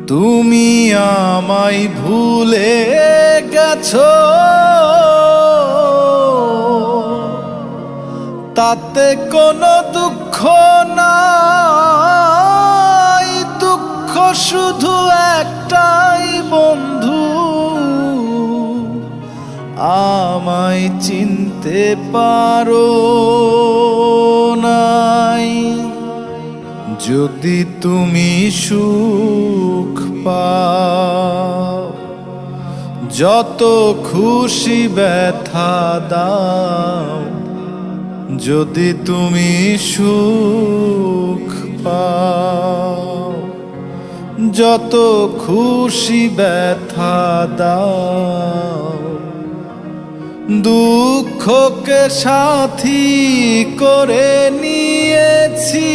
তুমি আমায় ভুলে গেছো, তাতে কোনো দুঃখ নাই। দুঃখ শুধু একটাই বন্ধু, আমায় চিনতে পারো নাই। যদি তুমি সুখ পাও, যত খুশি ব্যথা দাও। যদি তুমি সুখ পাও, যত খুশি ব্যথা দাও। দুঃখকে সাথী করে নিয়েছি,